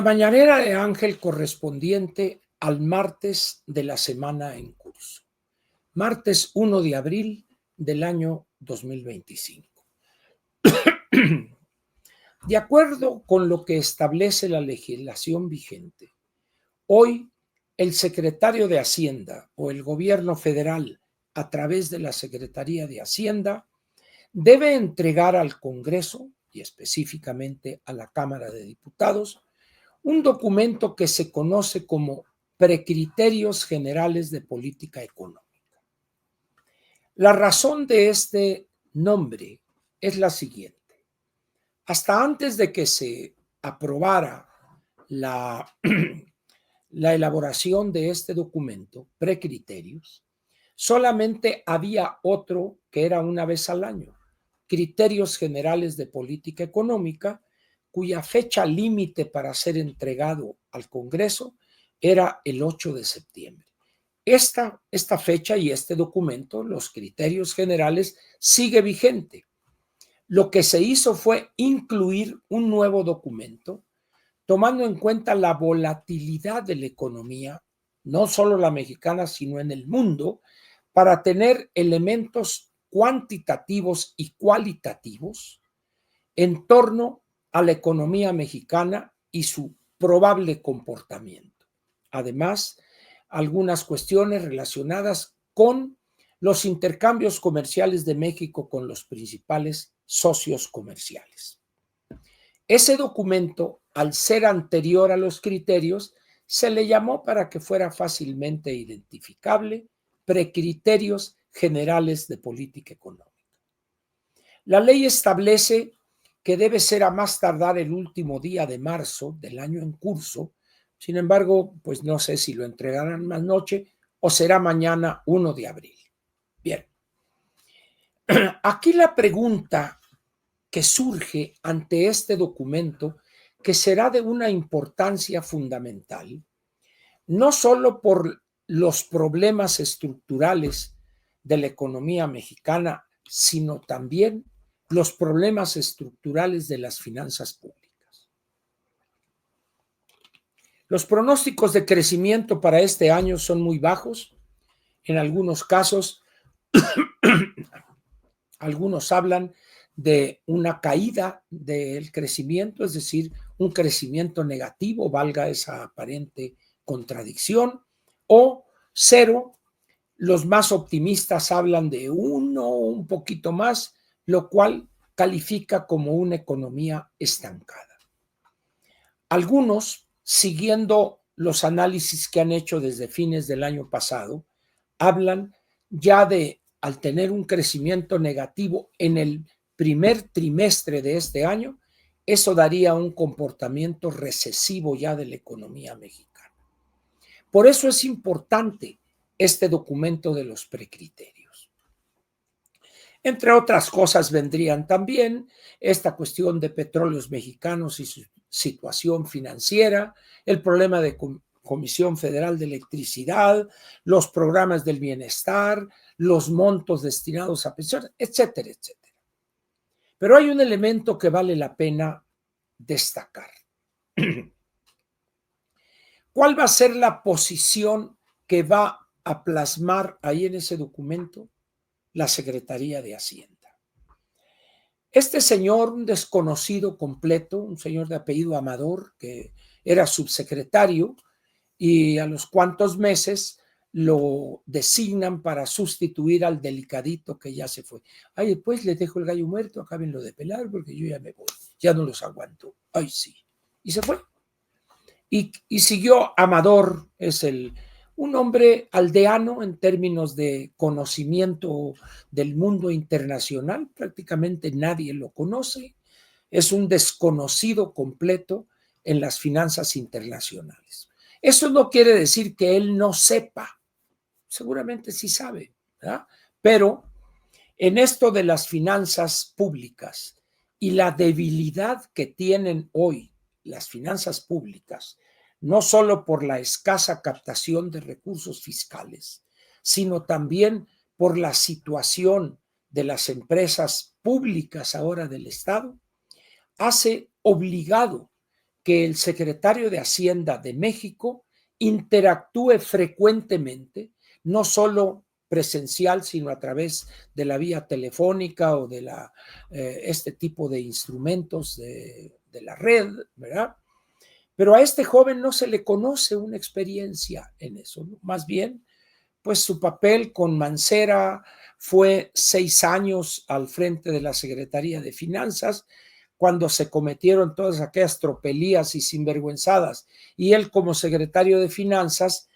La mañanera de Ángel correspondiente al martes de la semana en curso, martes 1 de abril del año 2025. De acuerdo con lo que establece la legislación vigente, hoy el secretario de Hacienda o el gobierno federal, a través de la Secretaría de Hacienda, debe entregar al Congreso y específicamente a la Cámara de Diputados un documento que se conoce como Precriterios Generales de Política Económica. La razón de este nombre es la siguiente. Hasta antes de que se aprobara la elaboración de este documento, Precriterios, solamente había otro que era una vez al año, Criterios Generales de Política Económica, cuya fecha límite para ser entregado al Congreso era el 8 de septiembre. Esta fecha y este documento, los criterios generales, sigue vigente. Lo que se hizo fue incluir un nuevo documento, tomando en cuenta la volatilidad de la economía, no solo la mexicana, sino en el mundo, para tener elementos cuantitativos y cualitativos en torno a la economía mexicana y su probable comportamiento. Además, algunas cuestiones relacionadas con los intercambios comerciales de México con los principales socios comerciales. Ese documento, al ser anterior a los criterios, se le llamó, para que fuera fácilmente identificable, Precriterios Generales de Política Económica. La ley establece que debe ser a más tardar el último día de marzo del año en curso. Sin embargo, pues no sé si lo entregarán más noche o será mañana 1 de abril. Bien. Aquí la pregunta que surge ante este documento, que será de una importancia fundamental, no solo por los problemas estructurales de la economía mexicana, sino también los problemas estructurales de las finanzas públicas. Los pronósticos de crecimiento para este año son muy bajos. En algunos casos, algunos hablan de una caída del crecimiento, es decir, un crecimiento negativo, valga esa aparente contradicción, o cero. Los más optimistas hablan de 1 o un poquito más, lo cual califica como una economía estancada. Algunos, siguiendo los análisis que han hecho desde fines del año pasado, hablan ya de, al tener un crecimiento negativo en el primer trimestre de este año, eso daría un comportamiento recesivo ya de la economía mexicana. Por eso es importante este documento de los precriterios. Entre otras cosas vendrían también esta cuestión de Petróleos Mexicanos y su situación financiera, el problema de Comisión Federal de Electricidad, los programas del bienestar, los montos destinados a pensiones, etcétera, etcétera. Pero hay un elemento que vale la pena destacar. ¿Cuál va a ser la posición que va a plasmar ahí en ese documento la Secretaría de Hacienda? Este señor, un desconocido completo, un señor de apellido Amador, que era subsecretario, y a los cuantos meses lo designan para sustituir al delicadito que ya se fue. Ay, después les dejo el gallo muerto, acaben de pelar porque yo ya me voy, ya no los aguanto. Ay, sí. Y se fue. Y siguió Amador, es un hombre aldeano en términos de conocimiento del mundo internacional, prácticamente nadie lo conoce, es un desconocido completo en las finanzas internacionales. Eso no quiere decir que él no sepa, seguramente sí sabe, ¿verdad? Pero en esto de las finanzas públicas y la debilidad que tienen hoy las finanzas públicas, no solo por la escasa captación de recursos fiscales, sino también por la situación de las empresas públicas ahora del Estado, hace obligado que el secretario de Hacienda de México interactúe frecuentemente, no solo presencial, sino a través de la vía telefónica o de este tipo de instrumentos de la red, ¿verdad? Pero a este joven no se le conoce una experiencia en eso, ¿no? Más bien, pues su papel con Mancera fue 6 años al frente de la Secretaría de Finanzas, cuando se cometieron todas aquellas tropelías y sinvergüenzadas. Y él, como secretario de Finanzas,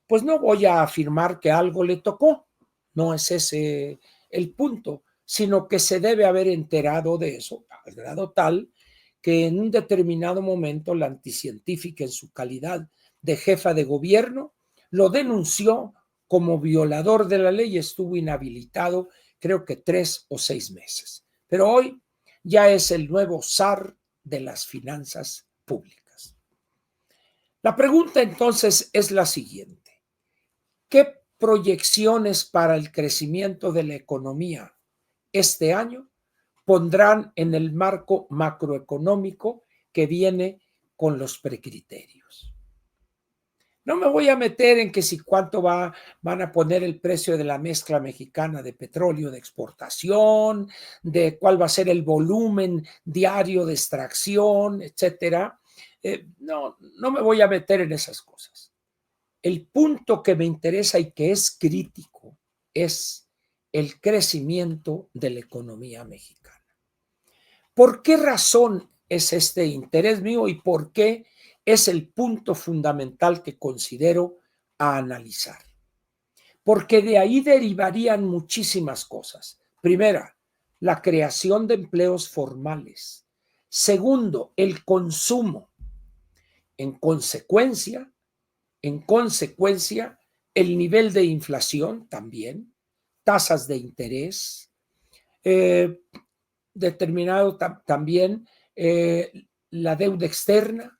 pues no voy a afirmar que algo le tocó, no es ese el punto, sino que se debe haber enterado de eso, al grado tal que en un determinado momento la anticientífica, en su calidad de jefa de gobierno, lo denunció como violador de la ley y estuvo inhabilitado, creo que 3 o 6 meses. Pero hoy ya es el nuevo zar de las finanzas públicas. La pregunta entonces es la siguiente: ¿qué proyecciones para el crecimiento de la economía este año pondrán en el marco macroeconómico que viene con los precriterios? No me voy a meter en que si cuánto van a poner el precio de la mezcla mexicana de petróleo de exportación, de cuál va a ser el volumen diario de extracción, etcétera. No me voy a meter en esas cosas. El punto que me interesa y que es crítico es el crecimiento de la economía mexicana. ¿Por qué razón es este interés mío y por qué es el punto fundamental que considero a analizar? Porque de ahí derivarían muchísimas cosas. Primera, la creación de empleos formales. Segundo, el consumo. En consecuencia, el nivel de inflación también, tasas de interés, determinado también la deuda externa.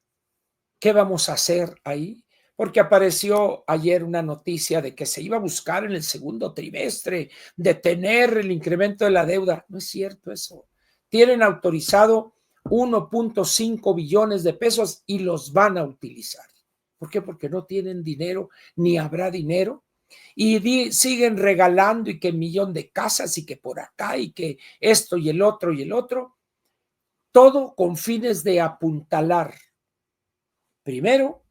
¿Qué vamos a hacer ahí? Porque apareció ayer una noticia de que se iba a buscar en el segundo trimestre detener el incremento de la deuda. No es cierto eso. Tienen autorizado 1.5 billones de pesos y los van a utilizar. ¿Por qué? Porque no tienen dinero, ni habrá dinero. Y siguen regalando y que 1,000,000 de casas y que por acá y que esto y el otro y el otro. Todo con fines de apuntalar, primero,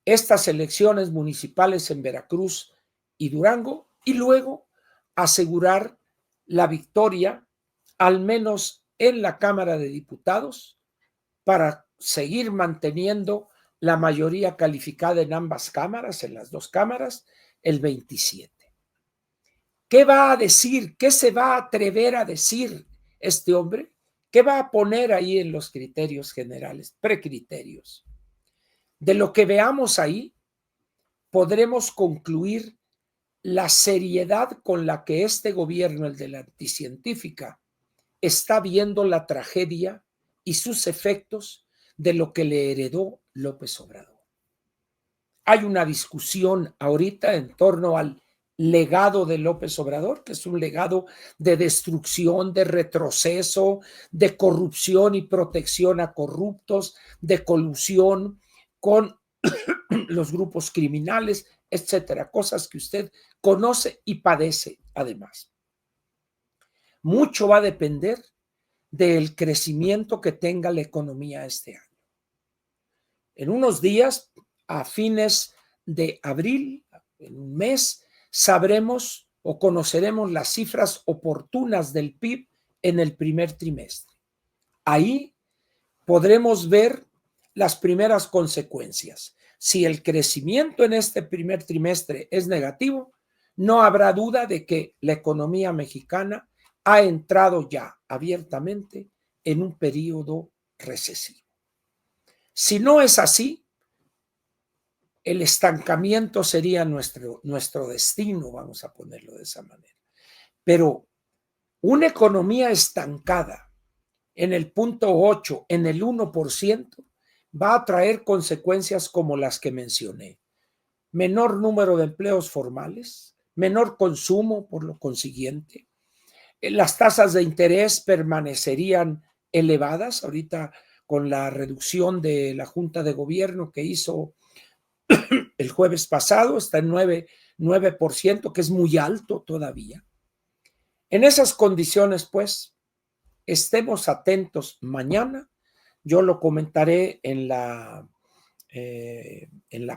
estas elecciones municipales en Veracruz y Durango, y luego asegurar la victoria, al menos en la Cámara de Diputados, para seguir manteniendo la mayoría calificada en ambas cámaras, en las dos cámaras, el 27. ¿Qué va a decir? ¿Qué se va a atrever a decir este hombre? ¿Qué va a poner ahí en los criterios generales, precriterios? De lo que veamos ahí, podremos concluir la seriedad con la que este gobierno, el de la anticientífica, está viendo la tragedia y sus efectos de lo que le heredó López Obrador. Hay una discusión ahorita en torno al legado de López Obrador, que es un legado de destrucción, de retroceso, de corrupción y protección a corruptos, de colusión con los grupos criminales, etcétera, cosas que usted conoce y padece además. Mucho va a depender del crecimiento que tenga la economía este año. En unos días, a fines de abril, en un mes, sabremos o conoceremos las cifras oportunas del PIB en el primer trimestre. Ahí podremos ver las primeras consecuencias. Si el crecimiento en este primer trimestre es negativo, no habrá duda de que la economía mexicana ha entrado ya abiertamente en un periodo recesivo. Si no es así, el estancamiento sería nuestro destino, vamos a ponerlo de esa manera. Pero una economía estancada en el punto 8, en el 1%, va a traer consecuencias como las que mencioné. Menor número de empleos formales, menor consumo por lo consiguiente, las tasas de interés permanecerían elevadas. Ahorita con la reducción de la Junta de Gobierno que hizo el jueves pasado, está en 9%, que es muy alto todavía. En esas condiciones, pues, estemos atentos mañana. Yo lo comentaré en la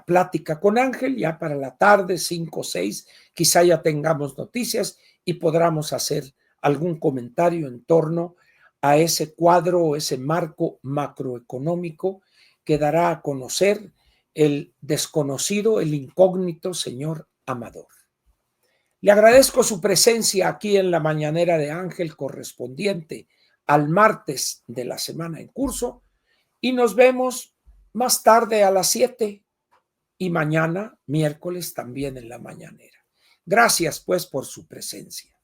plática con Ángel, ya para la tarde, 5 o 6, quizá ya tengamos noticias y podamos hacer algún comentario en torno a ese cuadro o ese marco macroeconómico que dará a conocer el desconocido, el incógnito señor Amador. Le agradezco su presencia aquí en la mañanera de Ángel correspondiente al martes de la semana en curso y nos vemos más tarde a las 7 y mañana, miércoles, también en la mañanera. Gracias, pues, por su presencia.